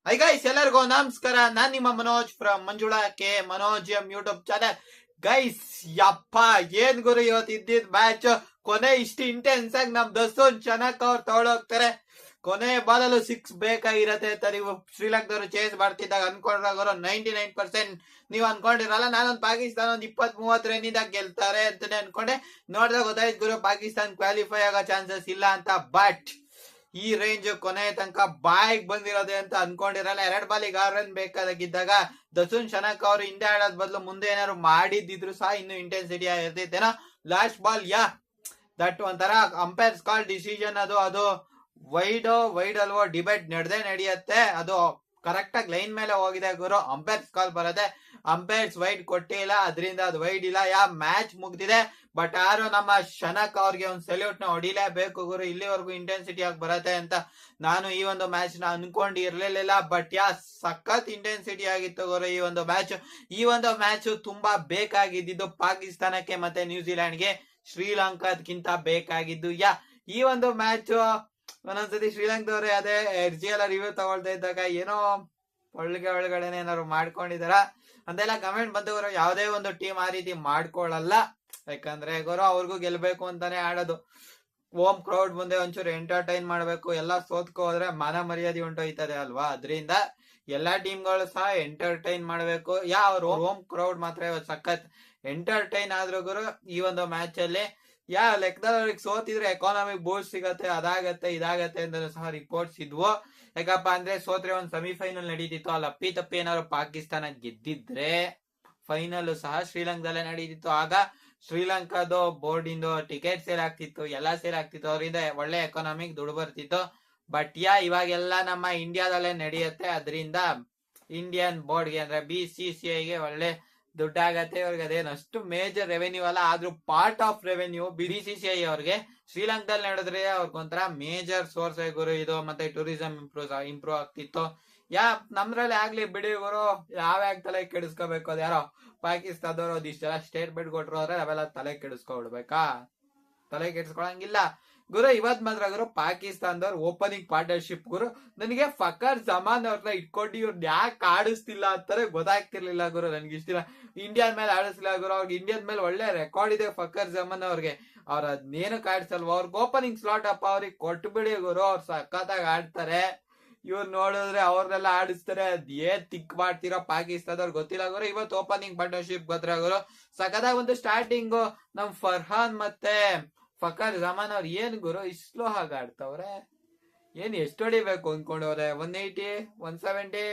High guys, ಎಲ್ಲರಿಗೂ ನಮಸ್ಕಾರ. ನಾನ್ ನಿಮ್ಮ Manoj from Manjula K Manoj YouTube channel. Guys, ಯಪ್ಪ ಏನ್ ಗುರು ಇವತ್ತು ಇದ್ದಿದ್ ಮ್ಯಾಚ್. ಕೊನೆ ಇಷ್ಟು ಇಂಟೆನ್ಸ್ ಆಗಿ ನಮ್ ದಸೂನ್ ಚೆನ್ನಾಗ್ ಅವ್ರು ತಗೊಳೋಗ್ತಾರೆ. ಕೊನೆ ಬಾಲಲ್ಲೂ 6 ಬೇಕಾಗಿರತ್ತೆ ಅಂತ ನೀವು ಶ್ರೀಲಂಕಾದವರು ಚೇಸ್ ಮಾಡ್ತಿದ್ದಾಗ ಅನ್ಕೊಂಡ್ರಾಗ 99% ನೀವು ಅನ್ಕೊಂಡಿರಲ್ಲ. ನಾನೊಂದು ಪಾಕಿಸ್ತಾನ ಒಂದ್ 20-30 ರನ್ನಿಂದ ಗೆಲ್ತಾರೆ ಅಂತಾನೆ ಅನ್ಕೊಂಡೆ. ನೋಡಿದಾಗ ಗೊತ್ತಾಯ್ತು ಗುರು, ಪಾಕಿಸ್ತಾನ ಕ್ವಾಲಿಫೈ ಆಗೋ ಚಾನ್ಸಸ್ ಇಲ್ಲ ಅಂತ. ಬಟ್ ಈ ರೇಂಜ್ ಕೊನೆ ತನಕ ಬಾಯಿಗೆ ಬಂದಿರೋದೆ ಅಂತ ಅನ್ಕೊಂಡಿರಲ್ಲ. 2 ಬಾಲಿಗೆ 6 ರನ್ ಬೇಕಾಗಿದ್ದಾಗ ದಸೂನ್ ಶನಕ್ ಅವರು ಹಿಂದೆ ಆಡೋದ್ ಬದಲು ಮುಂದೆ ಏನಾದ್ರು ಮಾಡಿದ್ರು ಸಹ ಇನ್ನು ಇಂಟೆನ್ಸಿಟಿ ಇರ್ತೈತೇನೋ. ಲಾಸ್ಟ್ ಬಾಲ್ ದಟ್ ಒಂಥರ ಅಂಪೈರ್ಸ್ ಕಾಲ್ ಡಿಸಿಷನ್. ಅದು ವೈಡ್ ಅಲ್ವೋ ಡಿಬೇಟ್ ನಡೆಯುತ್ತೆ. ಅದು ಕರೆಕ್ಟ್ ಆಗಿ ಲೈನ್ ಮೇಲೆ ಹೋಗಿದೆ ಗುರು. ಅಂಪೈರ್ಸ್ ಕಾಲ್ ಬರುತ್ತೆ, ಅಂಪೈರ್ಸ್ ವೈಡ್ ಕೊಟ್ಟಿಲ್ಲ, ಅದರಿಂದ ಅದು ವೈಡ್ ಇಲ್ಲ. ಮ್ಯಾಚ್ ಮುಗ್ದಿದೆ. ಬಟ್ ಯಾರು ನಮ್ಮ ಶನಕ್ ಅವ್ರಿಗೆ ಒಂದು ಸೆಲ್ಯೂಟ್ ನ ಹೊಡಿಲೇಬೇಕು ಗುರು. ಇಲ್ಲಿವರೆಗೂ ಇಂಟೆನ್ಸಿಟಿ ಆಗಿ ಬರತ್ತೆ ಅಂತ ನಾನು ಈ ಒಂದು ಮ್ಯಾಚ್ ನ ಅನ್ಕೊಂಡಿರ್ಲಿಲ್ಲ. ಬಟ್ ಸಖತ್ ಇಂಟೆನ್ಸಿಟಿ ಆಗಿತ್ತು ಗುರು ಈ ಒಂದು ಮ್ಯಾಚ್. ಈ ಒಂದು ಮ್ಯಾಚ್ ತುಂಬಾ ಬೇಕಾಗಿದ್ದು ಪಾಕಿಸ್ತಾನಕ್ಕೆ ಮತ್ತೆ ನ್ಯೂಜಿಲೆಂಡ್ಗೆ ಶ್ರೀಲಂಕಾದ್ಕಿಂತ ಬೇಕಾಗಿದ್ದು. ಈ ಒಂದು ಮ್ಯಾಚ್ ಒಂದೊಂದ್ಸತಿ ಶ್ರೀಲಂಕಾದವ್ರೆ ಅದೇ ಎರ್ಜಿಯಲ್ಲ ರಿವ್ಯೂ ತಗೊಳ್ತಾ ಇದ್ದಾಗ ಏನೋ ಒಳಗಡೆನೆ ಏನಾದ್ರು ಮಾಡ್ಕೊಂಡಿದಾರ ಅಂತೆಲ್ಲ ಕಮೆಂಟ್ ಬಂದವರು. ಯಾವುದೇ ಒಂದು ಟೀಮ್ ಆ ರೀತಿ ಮಾಡ್ಕೊಳ್ಳಲ್ಲ. ಯಾಕಂದ್ರೆ ಗುರು ಅವ್ರಿಗೂ ಗೆಲ್ಬೇಕು ಅಂತಾನೆ ಆಡೋದು. ಹೋಮ್ ಕ್ರೌಡ್ ಮುಂದೆ ಒಂಚೂರು ಎಂಟರ್ಟೈನ್ ಮಾಡ್ಬೇಕು. ಎಲ್ಲ ಸೋತ್ಕೋ ಹೋದ್ರೆ ಮಾನ ಮರ್ಯಾದೆ ಉಂಟೋಯ್ತದೆ ಅಲ್ವಾ. ಅದರಿಂದ ಎಲ್ಲಾ ಟೀಮ್ಗಳು ಸಹ ಎಂಟರ್ಟೈನ್ ಮಾಡ್ಬೇಕು. ಅವ್ರು ಹೋಮ್ ಕ್ರೌಡ್ ಮಾತ್ರ ಸಖತ್ ಎಂಟರ್ಟೈನ್ ಆದ್ರು ಗುರು ಈ ಒಂದು ಮ್ಯಾಚ್ ಅಲ್ಲಿ. ಲೆಕ್ಕದಲ್ಲಿ ಅವ್ರಿಗೆ ಸೋತಿದ್ರೆ ಎಕಾನಮಿಕ್ ಬೂಸ್ಟ್ ಸಿಗತ್ತೆ, ಅದಾಗತ್ತೆ ಇದಾಗತ್ತೆ ಅಂತ ಸಹ ರಿಪೋರ್ಟ್ಸ್ ಇದ್ವು. ಯಾಕಪ್ಪ ಅಂದ್ರೆ ಸೋತ್ರೆ ಒಂದು ಸೆಮಿಫೈನಲ್ ನಡೀತಿತ್ತು. ಅಲ್ಲಿ ಅಪ್ಪಿ ಏನಾದ್ರು ಪಾಕಿಸ್ತಾನ ಗೆದ್ದಿದ್ರೆ ಫೈನಲ್ ಸಹ ಶ್ರೀಲಂಕಾದಲ್ಲೇ ನಡೀತಿತ್ತು. ಆಗ ಶ್ರೀಲಂಕಾದ ಬೋರ್ಡ್ ಇಂದು ಟಿಕೆಟ್ ಸೇಲ್ ಆಗ್ತಿತ್ತು, ಎಲ್ಲಾ ಸೇಲ್ ಆಗ್ತಿತ್ತು. ಅವರಿಂದ ಒಳ್ಳೆ ಎಕಾನಮಿಕ್ ದುಡ್ಡು ಬರ್ತಿತ್ತು. ಬಟ್ ಇವಾಗೆಲ್ಲ ನಮ್ಮ ಇಂಡಿಯಾದಲ್ಲೇ ನಡೆಯುತ್ತೆ. ಅದರಿಂದ ಇಂಡಿಯನ್ ಬೋರ್ಡ್ಗೆ ಅಂದ್ರೆ BCCIಗೆ ಒಳ್ಳೆ ದುಡ್ಡಾಗತ್ತೆ. ಇವ್ರಿಗೆ ಅದೇನು ಅಷ್ಟು ಮೇಜರ್ ರೆವೆನ್ಯೂ ಅಲ್ಲ, ಆದ್ರೂ ಪಾರ್ಟ್ ಆಫ್ ರೆವೆನ್ಯೂ BCCI ಅವ್ರಿಗೆ ಶ್ರೀಲಂಕಾದಲ್ಲಿ ನಡೆದ್ರೆ ಅವ್ರಿಗೊಂಥರ ಮೇಜರ್ ಸೋರ್ಸ್ ಗುರು ಇದು. ಮತ್ತೆ ಟೂರಿಸಂ ಇಂಪ್ರೂವ್ ಆಗ್ತಿತ್ತು. ನಮ್ದ್ರಲ್ಲಿ ಆಗ್ಲಿ ಬಿಡಿ ಗುರು, ಯಾವ್ಯಾಗ ತಲೆ ಕೆಡಿಸ್ಕೋಬೇಕು. ಅದು ಯಾರೋ ಪಾಕಿಸ್ತಾನದವ್ರು ಅದಿಷ್ಟೆಲ್ಲ ಸ್ಟೇಟ್ಮೆಂಟ್ ಕೊಟ್ರು ಅಂದ್ರೆ ನಾವೆಲ್ಲ ತಲೆ ಕೆಡಿಸ್ಕೊಬಿಡ್ಬೇಕಾ? ತಲೆ ಕೆಡಿಸ್ಕೊಳಂಗಿಲ್ಲ ಗುರು. ಇವತ್ ಮಾತ್ರ ಗುರು ಪಾಕಿಸ್ತಾನದವ್ರು ಓಪನಿಂಗ್ ಪಾರ್ಟ್ನರ್ಶಿಪ್ ಗುರು. ನನಗೆ ಫಕರ್ ಜಮಾನ್ ಅವ್ರನ್ನ ಇಟ್ಕೊಂಡು ಇವ್ರನ್ನ ಯಾಕೆ ಆಡಿಸ್ತಿಲ್ಲ ಅಂತಾರೆ ಗೊತ್ತಾಗ್ತಿರ್ಲಿಲ್ಲ ಗುರು. ನನ್ಗೆ ಇಷ್ಟಿಲ್ಲ ಇಂಡಿಯನ್ ಮೇಲೆ ಆಡಿಸ್ಲಿಲ್ಲ ಗುರು. ಅವ್ರಿಗೆ ಇಂಡಿಯನ್ ಮೇಲೆ ಒಳ್ಳೆ ರೆಕಾರ್ಡ್ ಇದೆ ಫಕರ್ ಜಮಾನ್ ಅವ್ರಿಗೆ. ಅವ್ರ ಅದ್ನೇನು ಕಾಡಿಸಲ್ವ. ಅವ್ರಿಗೆ ಓಪನಿಂಗ್ ಸ್ಲಾಟ್ ಅಪ್ಪ ಅವ್ರಿಗೆ ಕೊಟ್ಬಿಡಿ ಗುರು. ಅವ್ರು ಸಖತ್ತಾಗಿ ಆಡ್ತಾರೆ. ಇವ್ರು ನೋಡಿದ್ರೆ ಅವ್ರನ್ನೆಲ್ಲ ಆಡಿಸ್ತಾರೆ. ಅದ್ ಏನ್ ತಿಕ್ ಮಾಡ್ತಿರೋ ಪಾಕಿಸ್ತಾನದವ್ರು ಗೊತ್ತಿಲ್ಲ ಗುರು. ಇವತ್ತು ಓಪನಿಂಗ್ ಪಾರ್ಟ್ನರ್ಶಿಪ್ ಗೊತ್ತಿರ ಗುರು. ಸಖತ್ತಾಗಿ ಒಂದು ಸ್ಟಾರ್ಟಿಂಗ್ ನಮ್ ಫರ್ಹಾನ್ ಮತ್ತೆ ಫಕರ್ ಜಮಾನ್ ಅವ್ರು ಏನ್ ಗುರು ಇಸ್ಲೋ ಹಾಗೆ ಆಡ್ತವ್ರೆ. ಏನ್ ಎಷ್ಟು ಹೊಡಿಬೇಕು ಅನ್ಕೊಂಡವ್ರೆ? 180 170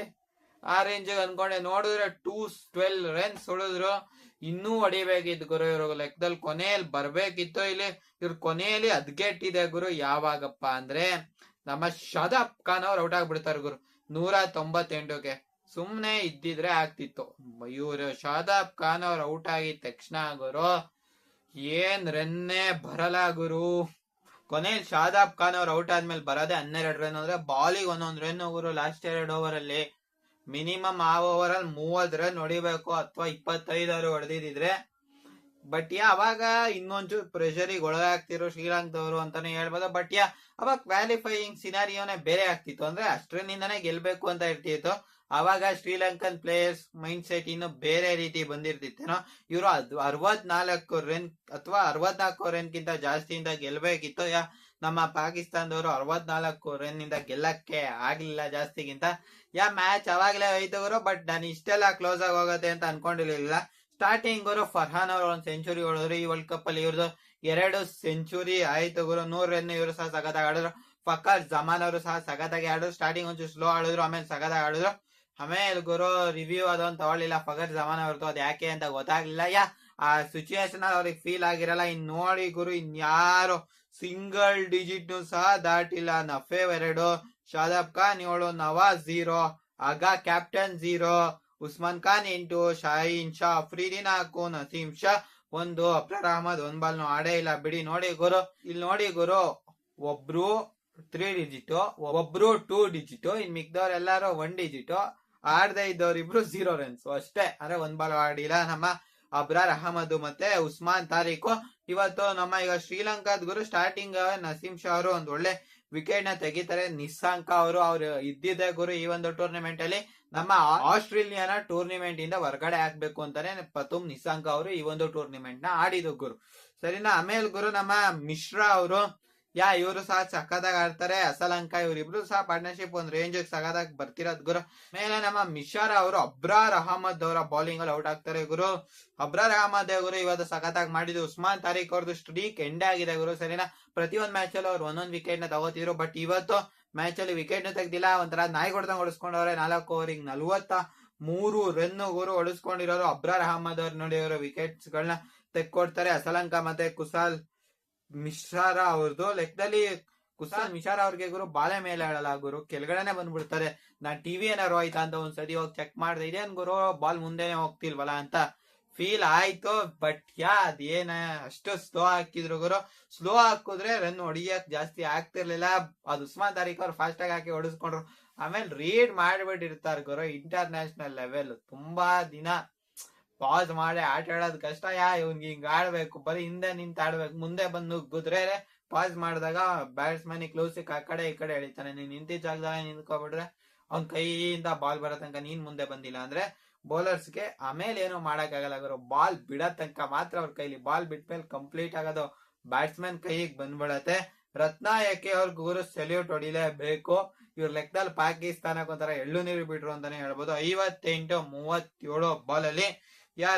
ಆ ರೇಂಜ್ ಅನ್ಕೊಂಡೆ. ನೋಡಿದ್ರೆ 212 ರನ್ಸ್ ಹೊಡೆದ್ರು. ಇನ್ನೂ ಹೊಡಿಬೇಕಿತ್ತು ಗುರು. ಇವ್ರ ಲೆಕ್ಕದಲ್ಲಿ ಕೊನೆಯಲ್ಲಿ ಬರ್ಬೇಕಿತ್ತು. ಇಲ್ಲಿ ಇವ್ರ ಕೊನೆಯಲ್ಲಿ ಅದ್ಗೆಟ್ಟಿದೆ ಗುರು. ಯಾವಾಗಪ್ಪ ಅಂದ್ರೆ ನಮ್ಮ ಶಾದಾಬ್ ಖಾನ್ ಅವ್ರು ಔಟ್ ಆಗ್ಬಿಡ್ತಾರೆ ಗುರು 198ಗೆ. ಸುಮ್ನೆ ಇದ್ದಿದ್ರೆ ಆಗ್ತಿತ್ತು. ಇವ್ರು ಶಾದಾಬ್ ಖಾನ್ ಅವ್ರು ಔಟ್ ಆಗಿದ ತಕ್ಷಣ ಗುರು ಏನ್ ರನ್ನೇ ಬರಲ್ಲ ಗುರು. ಕೊನೆಯಲ್ಲಿ ಶಾದಾಬ್ ಖಾನ್ ಅವ್ರು ಔಟ್ ಆದ್ಮೇಲೆ ಬರೋದೇ 12 ರನ್. ಅಂದ್ರೆ ಬಾಲಿಗೆ 1 ರನ್ ಗುರು. ಲಾಸ್ಟ್ 2 ಓವರ್ ಅಲ್ಲಿ ಮಿನಿಮಮ್ ಆ ಓವರ್ ಅಲ್ಲಿ 30 ರನ್ ಹೊಡಿಬೇಕು, ಅಥವಾ 25 ಹೊಡೆದಿದ್ರೆ. ಬಟ್ ಅವಾಗ ಇನ್ನೊಂಚೂರು ಪ್ರೆಷರಿಗೆ ಒಳಗಾಗ್ತಿರೋ ಶ್ರೀಲಂಕಾದವರು ಅಂತಾನೆ ಹೇಳ್ಬೋದು. ಬಟ್ ಅವಾಗ ಕ್ವಾಲಿಫೈಯಿಂಗ್ ಸಿನಾರಿಯೋನೇ ಬೇರೆ ಆಗ್ತಿತ್ತು. ಅಂದ್ರೆ ಅಷ್ಟರಿಂದಾನೇ ಗೆಲ್ಬೇಕು ಅಂತ ಇರ್ತಿತ್ತು. ಅವಾಗ ಶ್ರೀಲಂಕನ್ ಪ್ಲೇಯರ್ಸ್ ಮೈಂಡ್ ಸೆಟ್ ಇನ್ನು ಬೇರೆ ರೀತಿ ಬಂದಿರ್ತಿತ್ತೇನೋ. ಇವರು 64 ರನ್ ಅಥವಾ 64 ರನ್ಗಿಂತ ಜಾಸ್ತಿಯಿಂದ ಗೆಲ್ಬೇಕಿತ್ತು. ನಮ್ಮ ಪಾಕಿಸ್ತಾನದವರು 64 ರನ್ ಇಂದ ಗೆಲ್ಲಕ್ಕೆ ಆಗ್ಲಿಲ್ಲ ಜಾಸ್ತಿಗಿಂತ. ಮ್ಯಾಚ್ ಅವಾಗ್ಲೇ ಹೋಯ್ತವರು. ಬಟ್ ನಾನು ಇಷ್ಟೆಲ್ಲ ಕ್ಲೋಸ್ ಆಗಿ ಹೋಗುತ್ತೆ ಅಂತ ಅನ್ಕೊಂಡಿರ್ಲಿಲ್ಲ. ಸ್ಟಾರ್ಟಿಂಗ್ ಅವರು ಫರ್ಹಾನ್ ಅವರು 1 ಸೆಂಚುರಿ ಹೊಡೆದ್ರು. ಈ ವರ್ಲ್ಡ್ ಕಪ್ ಅಲ್ಲಿ ಇವ್ರದ್ದು 2 ಸೆಂಚುರಿ ಆಯ್ತು ಗುರು. 100 ರನ್ ಇವರು ಸಹ ಸಖತ್ತಾಗಿ ಆಡಿದ್ರು. ಫಕರ್ ಜಮಾನ್ ಅವರು ಸಹ ಸಖತ್ತಾಗಿ ಆಡಿದ್ರು. ಸ್ಟಾರ್ಟಿಂಗ್ ಒಂಚೂರು ಸ್ಲೋ ಆಡಿದ್ರು, ಆಮೇಲೆ ಸಖತ್ತಾಗಿ ಆಡಿದ್ರು. ಆಮೇಲೆ ಗುರು ರಿವ್ಯೂ ಅದೊಂದು ತಗೊಳ್ಳಿಲ್ಲ ಫಕರ್ ಜಮಾನ್ ಅವ್ರದ್ದು. ಅದ್ ಯಾಕೆ ಅಂತ ಗೊತ್ತಾಗ್ಲಿಲ್ಲ. ಆ ಸಿಚುಯೇಷನ್ ಅವ್ರಿಗೆ ಫೀಲ್ ಆಗಿರಲ್ಲ. ಇನ್ ನೋಡಿ ಗುರು, ಇನ್ಯಾರು ಸಿಂಗಲ್ ಡಿಜಿಟ್ ಸಹ ದಾಟಿಲ್ಲ. ನಫೆ 2, ಶಾದಾಬ್ ಖಾನ್ 7, ನವಾಜ್ 0, ಆಗ ಕ್ಯಾಪ್ಟನ್ 0, ಉಸ್ಮಾನ್ ಖಾನ್ 8, ಶಾಹೀನ್ ಶಾ ಅಫ್ರೀದಿನ್ 4, ನಸೀಂ ಶಾ 1, ಅಫ್ರಾರ್ ಅಹಮದ್ 1 ಬಾಲ್ ಆಡೇ ಇಲ್ಲ ಬಿಡಿ. ನೋಡಿ ಗುರು, ಇಲ್ಲಿ ನೋಡಿ ಗುರು, ಒಬ್ರು 3 ಡಿಜಿಟ್, ಒಬ್ರು 2 ಡಿಜಿಟ್, ಇನ್ ಮಿಕ್ದವ್ರು ಎಲ್ಲಾರು 1 ಡಿಜಿಟ್. ಆಡದೆ ಇದ್ದವ್ರಿಬ್ರು 0 ರನ್ಸ್ ಅಷ್ಟೇ. ಅಂದ್ರೆ 1 ಬಾಲ್ ಆಡಿಲ್ಲ ನಮ್ಮ ಅಬ್ರಾರ್ ಅಹಮದ್ ಮತ್ತೆ ಉಸ್ಮಾನ್ ತಾರೀಖು. ಇವತ್ತು ನಮ್ಮ ಈಗ ಶ್ರೀಲಂಕಾದ ಗುರು ಸ್ಟಾರ್ಟಿಂಗ್ ನಸೀಂ ಶಾ ಅವರು ಒಂದ್ ಒಳ್ಳೆ ವಿಕೆಟ್ ನ ತೆಗಿತಾರೆ. ನಿಸ್ಸಾಂಕ ಅವ್ರು ಇದ್ದಿದ್ದೆ ಗುರು ಈ ಒಂದು ಟೂರ್ನಿಮೆಂಟ್ ಅಲ್ಲಿ ನಮ್ಮ ಆಸ್ಟ್ರೇಲಿಯಾನ ಟೂರ್ನಿಮೆಂಟ್ ಇಂದ ಹೊರಗಡೆ ಹಾಕ್ಬೇಕು ಅಂತಾನೆ ಪತುಮ್ ನಿಸ್ಸಾಂಕ ಅವರು ಈ ಒಂದು ಟೂರ್ನಿಮೆಂಟ್ ನ ಆಡಿದ್ರು ಗುರು. ಸರಿನಾ. ಆಮೇಲೆ ಗುರು ನಮ್ಮ ಮಿಶ್ರಾ ಅವರು ಇವರು ಸಹ ಸಖತ್ತಾಗಿ ಆಡ್ತಾರೆ. ಅಸಲಂಕ ಇವ್ರಿಬ್ರು ಸಹ ಪಾರ್ಟ್ನರ್ಶಿಪ್ ಒಂದ್ ರೇಂಜ್ ಸಖತ್ತಾಗಿ ಬರ್ತಿರೋದ್ ಗುರು. ಮೇಲೆ ನಮ್ಮ ಮಿಶಾರಾ ಅವರು ಅಬ್ರಾರ್ ಅಹಮದ್ ಅವರ ಬೌಲಿಂಗ್ ಅಲ್ಲಿ ಔಟ್ ಆಗ್ತಾರೆ ಗುರು. ಅಬ್ರಾರ್ ಅಹಮದ್ ಗುರು ಇವತ್ತು ಸಖತ್ತಾಗಿ ಮಾಡಿದ್ರು. ಉಸ್ಮಾನ್ ತಾರೀಕ್ ಅವ್ರದ್ದು ಸ್ಟ್ರೀಕ್ ಎಂಡ್ ಆಗಿದೆ ಗುರು. ಸರಿನಾ. ಪ್ರತಿಯೊಂದ್ ಮ್ಯಾಚ್ ಅಲ್ಲಿ ಅವ್ರು ಒಂದೊಂದ್ ವಿಕೆಟ್ ನ ತಗೋತಿದ್ರು. ಬಟ್ ಇವತ್ತು ಮ್ಯಾಚ್ ಅಲ್ಲಿ ವಿಕೆಟ್ ನ ತೆಗ್ದಿಲ್ಲ. ಒಂಥರ ನಾಯಿ ಹೊಡೆದಂಗ್ ಹೊಡಿಸ್ಕೊಂಡವ್ರೆ. 4 ಓವರಿಗೆ 43 ರನ್ ಗುರು ಹೊಡಿಸ್ಕೊಂಡಿರೋರು ಅಬ್ರಾರ್ ಅಹಮದ್ ಅವ್ರು ನೋಡಿ ಅವರು ವಿಕೆಟ್ಸ್ ಗಳನ್ನ ತೆಕ್ಕೊಡ್ತಾರೆ. ಅಸಲಂಕ ಮತ್ತೆ ಕುಸಾಲ್ ಮಿಶ್ರಾ ಅವ್ರದ್ದು ಲೆಕ್ಕದಲ್ಲಿ ಕುಸಾಲ್ ಮಿಶ್ರಾ ಅವ್ರಿಗೆ ಗುರು ಬಾಳೆ ಮೇಲೆ ಆಡಲ್ಲ ಗುರು, ಕೆಳಗಡೆನೆ ಬಂದ್ಬಿಡ್ತಾರೆ. ನಾನ್ ಟಿವಿ ಏನಾರು ಆಯ್ತಾ ಅಂತ ಒಂದ್ಸತಿ ಹೋಗಿ ಚೆಕ್ ಮಾಡಿದೆ. ಇದೇನ್ ಗುರು ಬಾಲ್ ಮುಂದೆನೆ ಹೋಗ್ತಿಲ್ವಲ್ಲ ಅಂತ ಫೀಲ್ ಆಯ್ತು. ಬಟ್ ಅದೇನ ಅಷ್ಟು ಸ್ಲೋ ಹಾಕಿದ್ರು ಗುರು. ಸ್ಲೋ ಹಾಕಿದ್ರೆ ರನ್ ಹೊಡಿಯಕ್ ಜಾಸ್ತಿ ಆಗ್ತಿರ್ಲಿಲ್ಲ. ಅದು ಉಸ್ಮಾನ್ ತಾರೀಕ್ ಅವ್ರು ಫಾಸ್ಟ್ ಆಗಿ ಹಾಕಿ ಹೊಡಿಸ್ಕೊಂಡ್ರು. ಆಮೇಲೆ ರೀಡ್ ಮಾಡ್ಬಿಟ್ಟಿರ್ತಾರ ಗುರು. ಇಂಟರ್ನ್ಯಾಷನಲ್ ಲೆವೆಲ್ ತುಂಬಾ ದಿನ ಪಾಸ್ ಮಾಡಿ ಆಟ ಆಡೋದ್ ಕಷ್ಟ. ಇವ್ನಿಗೆ ಹಿಂಗ್ ಆಡ್ಬೇಕು, ಬರೀ ಹಿಂದೆ ನಿಂತ ಆಡ್ಬೇಕು. ಮುಂದೆ ಬಂದು ಗುದ್ರೆ ಪಾಸ್ ಮಾಡಿದಾಗ ಬ್ಯಾಟ್ಸ್ಮನ್ ಕ್ಲೋಸ್ ಆ ಕಡೆ ಈ ಕಡೆ ಎಳಿತಾನೆ. ನೀನ್ ನಿಂತಿದ್ದ ಜಾಗದಾಗ ನಿಂತ್ಕೊಬಿಟ್ರೆ ಅವ್ನ್ ಕೈಯಿಂದ ಬಾಲ್ ಬರೋ ತನಕ ನೀನ್ ಮುಂದೆ ಬಂದಿಲ್ಲ ಅಂದ್ರೆ ಬೌಲರ್ಸ್ಗೆ ಆಮೇಲೆ ಏನು ಮಾಡಕ್ ಆಗಲ್ಲ ಗುರು. ಬಾಲ್ ಬಿಡೋ ತನಕ ಮಾತ್ರ ಅವ್ರ ಕೈಲಿ, ಬಾಲ್ ಬಿಟ್ಮೇಲೆ ಕಂಪ್ಲೀಟ್ ಆಗೋದು ಬ್ಯಾಟ್ಸ್ಮನ್ ಕೈಗೆ ಬಂದ್ಬಿಡತ್ತೆ. ರತ್ನಾಯಕಿ ಅವ್ರ ಗುರು ಸೆಲ್ಯೂಟ್ ಹೊಡಿಲೇಬೇಕು. ಇವ್ರ ಲೆಕ್ಕದಲ್ಲಿ ಪಾಕಿಸ್ತಾನಕ್ಕೆ ಒಂಥರ ಎಳ್ಳು ನೀರು ಬಿಟ್ರು ಅಂತಾನೆ ಹೇಳ್ಬೋದು. 58-37 ಬಾಲ್ ಅಲ್ಲಿ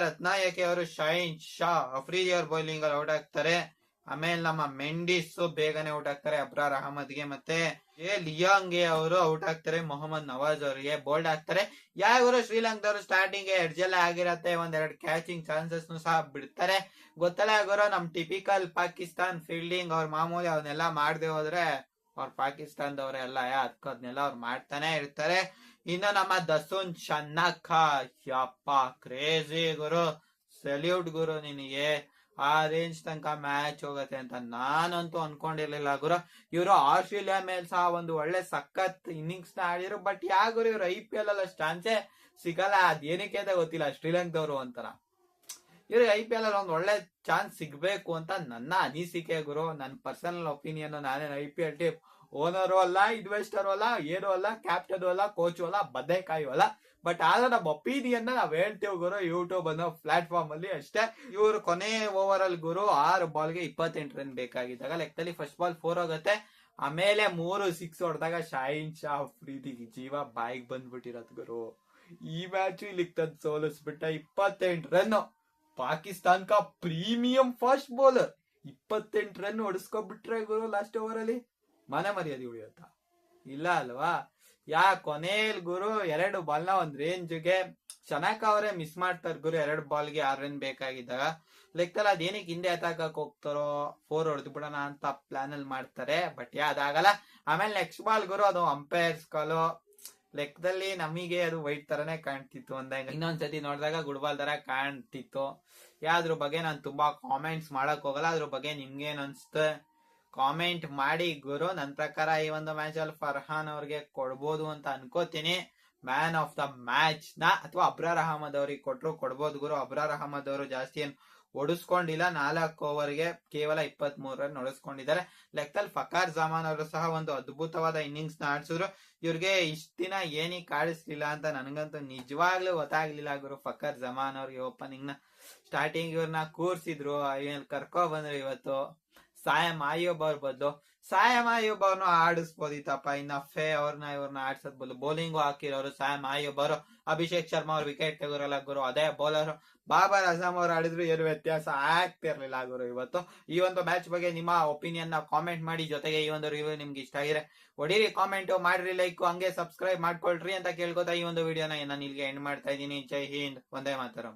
ರತ್ನಾಯಕಿ ಅವರು ಶೈನ್ ಶಾ ಅಫ್ರೀದಿ ಅವ್ರ ಬೌಲಿಂಗ್ ಅಲ್ಲಿ ಔಟ್ ಆಗ್ತಾರೆ. ಆಮೇಲೆ ನಮ್ಮ ಮೆಂಡಿಸ್ ಬೇಗನೆ ಔಟ್ ಆಗ್ತಾರೆ ಅಬ್ರಾರ್ ಅಹಮದ್ಗೆ. ಮತ್ತೆ ಲಿಯಾಂಗೆ ಅವರು ಔಟ್ ಆಗ್ತಾರೆ ಮೊಹಮ್ಮದ್ ನವಾಜ್ ಅವರಿಗೆ ಬೋಲ್ಡ್ ಆಗ್ತಾರೆ. ಯಾರು ಶ್ರೀಲಂಕಾದವರು ಸ್ಟಾರ್ಟಿಂಗ್ ಎಡ್ಜ್ ಎಲ್ಲ ಆಗಿರತ್ತೆ. ಒಂದೆರಡು ಕ್ಯಾಚಿಂಗ್ ಚಾನ್ಸಸ್ ಸಹ ಬಿಡ್ತಾರೆ. ಗೊತ್ತಲ್ಲ ಗುರು, ನಮ್ ಟಿಪಿಕಲ್ ಪಾಕಿಸ್ತಾನ್ ಫೀಲ್ಡಿಂಗ್ ಅವ್ರ ಮಾಮೂಲಿ ಅವನ್ನೆಲ್ಲ ಮಾಡದೆ ಹೋದ್ರೆ ಅವ್ರ ಪಾಕಿಸ್ತಾನದವ್ರೆ ಎಲ್ಲ ಅದನ್ನೆಲ್ಲ ಅವ್ರು ಮಾಡ್ತಾನೆ ಇರ್ತಾರೆ. ಇನ್ನು ನಮ್ಮ ದಸುನ್ ಶನ್ನಕ್ಕ ಯಪ್ಪ ಕ್ರೇಜಿ ಗುರು, ಸೆಲ್ಯೂಟ್ ಗುರು ನಿನಗೆ. ಆ ರೇಂಜ್ ತನಕ ಮ್ಯಾಚ್ ಹೋಗತ್ತೆ ಅಂತ ನಾನಂತೂ ಅನ್ಕೊಂಡಿರ್ಲಿಲ್ಲ ಗುರು. ಇವರು ಆಸ್ಟ್ರೇಲಿಯಾ ಮೇಲೆ ಸಹ ಒಂದು ಒಳ್ಳೆ ಸಖತ್ ಇನ್ನಿಂಗ್ಸ್ ನ ಆಡಿದ್ರು. ಬಟ್ ಗುರು ಇವ್ರು IPL ಅಲ್ಲಿ ಚಾನ್ಸೇ ಸಿಗಲ್ಲ. ಅದೇನಕ್ಕೆ ಅಂತ ಗೊತ್ತಿಲ್ಲ. ಶ್ರೀಲಂಕಾದವರು ಅಂತಾರ ಇವ್ರಿಗೆ IPL ಅಲ್ಲಿ ಒಂದ್ ಒಳ್ಳೆ ಚಾನ್ಸ್ ಸಿಗ್ಬೇಕು ಅಂತ ನನ್ನ ಅನಿಸಿಕೆ ಗುರು. ನನ್ನ ಪರ್ಸನಲ್ ಒಪಿನಿಯನ್. ನಾನೇನು IPL ಟೀಮ್ ಓನರು ಅಲ್ಲ, ಇನ್ವೆಸ್ಟರ್ ಅಲ್ಲ, ಏನು ಅಲ್ಲ, ಕ್ಯಾಪ್ಟನ್ ಅಲ್ಲ, ಕೋಚು ಅಲ್ಲ, ಬದನೆಕಾಯಿ ಅಲ್ಲ. ಬಟ್ ಆದ್ರೆ ನಮ್ಮ ಒಪಿನಿಯನ್ ನಾವ್ ಹೇಳ್ತೇವೆ ಗುರು ಯೂಟ್ಯೂಬ್ ಅನ್ನೋ ಪ್ಲಾಟ್ಫಾರ್ಮ್ ಅಲ್ಲಿ ಅಷ್ಟೇ. ಇವರು ಕೊನೆ ಓವರ್ ಅಲ್ಲಿ ಗುರು 6 ಬಾಲ್ಗೆ 28 ರನ್ ಬೇಕಾಗಿದ್ದಾಗ ಲೆಕ್ಕದಲ್ಲಿ ಫಸ್ಟ್ ಬಾಲ್ 4 ಹೋಗುತ್ತೆ. ಆಮೇಲೆ 3 6 ಹೊಡೆದಾಗ ಶಾಹಿನ್ ಶಾ ಅಫ್ರೀದಿಗೆ ಜೀವ ಬಾಯಿಗೆ ಬಂದ್ಬಿಟ್ಟಿರತ್ ಗುರು. ಈ ಮ್ಯಾಚ್ ಇಲ್ಲಿ ತಂದು ಸೋಲಿಸ್ಬಿಟ್ಟ. 28 ರನ್. ಪಾಕಿಸ್ತಾನ್ ಕಾ ಪ್ರೀಮಿಯಂ ಫಾಸ್ಟ್ ಬೌಲರ್ 28 ರನ್ ಹೊಡಿಸ್ಕೊಬಿಟ್ರೆ ಗುರು ಲಾಸ್ಟ್ ಓವರ್ ಅಲ್ಲಿ ಮನೆ ಮರ್ಯಾದೆ ಉಳಿಯುತ್ತ ಇಲ್ಲ ಅಲ್ವಾ. ಕೊನೇಲ್ ಗುರು 2 ಬಾಲ್ ನ ಒಂದ್ ರೇಂಜ್ಗೆ ಶನಾಕ ಅವರೇ ಮಿಸ್ ಮಾಡ್ತಾರ ಗುರು. 2 ಬಾಲ್ಗೆ 6 ರನ್ ಬೇಕಾಗಿದ್ದಾಗ ಲೆಕ್ಕದಲ್ಲಿ ಅದೇನಕ್ಕೆ ಹಿಂದೆ ಅತಾಕಕ್ ಹೋಗ್ತಾರೋ 4 ಹೊಡೆದು ಬಿಡೋಣ ಅಂತ ಪ್ಲಾನ್ ಅಲ್ಲಿ ಮಾಡ್ತಾರೆ. ಬಟ್ ಅದಾಗಲ್ಲ. ಆಮೇಲೆ ನೆಕ್ಸ್ಟ್ ಬಾಲ್ ಗುರು ಅದು ಅಂಪೈರ್ಸ್ ಕಾಲು ಲೆಕ್ಕದಲ್ಲಿ ನಮಗೆ ಅದು ವೈಟ್ ತರನೇ ಕಾಣ್ತಿತ್ತು ಅಂದಾಗ ಇನ್ನೊಂದ್ಸತಿ ನೋಡಿದಾಗ ಗುಡ್ ಬಾಲ್ ತರ ಕಾಣ್ತಿತ್ತು. ಅದ್ರ ಬಗ್ಗೆ ನಾನು ತುಂಬಾ ಕಾಮೆಂಟ್ಸ್ ಮಾಡಕ್ ಹೋಗಲ್ಲ. ಅದ್ರ ಬಗ್ಗೆ ನಿಮ್ಗೇನ್ ಅನ್ಸುತ್ತೆ ಕಾಮೆಂಟ್ ಮಾಡಿ ಗುರು. ನನ್ನ ಪ್ರಕಾರ ಈ ಒಂದು ಮ್ಯಾಚ್ ಅಲ್ಲಿ ಫರ್ಹಾನ್ ಅವ್ರಿಗೆ ಕೊಡ್ಬೋದು ಅಂತ ಅನ್ಕೋತೀನಿ. ಮ್ಯಾನ್ ಆಫ್ ದ ಮ್ಯಾಚ್ ನ ಅಥವಾ ಅಬ್ರಾರ್ ಅಹಮದ್ ಅವ್ರಿಗೆ ಕೊಡ್ಬೋದು ಗುರು. ಅಬ್ರಾರ್ ಅಹಮದ್ ಅವರು ಜಾಸ್ತಿ ಏನ್ ಹೊಡಿಸ್ಕೊಂಡಿಲ್ಲ. 4 ಓವರ್ಗೆ ಕೇವಲ 23 ರನ್ ಹೊಡಿಸ್ಕೊಂಡಿದ್ದಾರೆ. ಲೆಕ್ಕದಲ್ಲಿ ಫಕಾರ್ ಜಮಾನ್ ಅವರು ಸಹ ಒಂದು ಅದ್ಭುತವಾದ ಇನ್ನಿಂಗ್ಸ್ ನ ಆಡ್ಸಿದ್ರು. ಇವ್ರಿಗೆ ಇಷ್ಟ ದಿನ ಏನಕ್ಕೆ ಆಡಿಸ್ಲಿಲ್ಲ ಅಂತ ನನಗಂತೂ ನಿಜವಾಗ್ಲೂ ಗೊತ್ತಾಗ್ಲಿಲ್ಲ ಗುರು. ಫಕಾರ್ ಜಮಾನ್ ಅವ್ರಿಗೆ ಓಪನಿಂಗ್ ನ ಸ್ಟಾರ್ಟಿಂಗ್ ಇವ್ರನ್ನ ಕೂರ್ಸಿದ್ರು, ಕರ್ಕೊ ಬಂದ್ರು. ಇವತ್ತು ಸಾಯಂ ಆಯೂಬ್ ಅವ್ರ ಬದಲು ಸಾಯಂ ಆಯೂಬ್ ಅವ್ರನ್ನ ಆಡಿಸ್ಬೋದಿತ್ತಪ್ಪ. ಇನ್ನ ಫೇ ಇವ್ರನ್ನ ಆಡ್ಸದ್ ಬದಲು ಬೌಲಿಂಗು ಹಾಕಿರೋರು ಸಾಯಂ ಆಯೂಬ್ ಅವರು. ಅಭಿಷೇಕ್ ಶರ್ಮಾ ಅವ್ರು ವಿಕೆಟ್ ತೆಗೋರಲ್ಲ ಗುರು, ಅದೇ ಬೌಲರ್. ಬಾಬರ್ ಅಜಮ್ ಅವ್ರು ಆಡಿದ್ರು ಏನು ವ್ಯತ್ಯಾಸ ಆಗ್ತಿರ್ಲಿಲ್ಲ ಗುರು. ಇವತ್ತು ಈ ಒಂದು ಮ್ಯಾಚ್ ಬಗ್ಗೆ ನಿಮ್ಮ ಒಪಿನಿಯನ್ ನ ಕಾಮೆಂಟ್ ಮಾಡಿ. ಜೊತೆಗೆ ಈ ಒಂದು ರಿವ್ಯೂ ನಿಮ್ಗೆ ಇಷ್ಟ ಆಗಿದ್ರೆ ಹೊಡೀರಿ ಕಾಮೆಂಟ್, ಮಾಡ್ರಿ ಲೈಕ್, ಹಂಗೆ ಸಬ್ಸ್ಕ್ರೈಬ್ ಮಾಡ್ಕೊಳ್ರಿ ಅಂತ ಕೇಳ್ಕೊತಾ ಈ ಒಂದು ವಿಡಿಯೋನ ನಾನು ಇಲ್ಲಿಗೆ ಎಂಡ್ ಮಾಡ್ತಾ ಇದ್ದೀನಿ. ಜೈ ಹಿಂದ್, ವಂದೇ ಮಾತರಂ.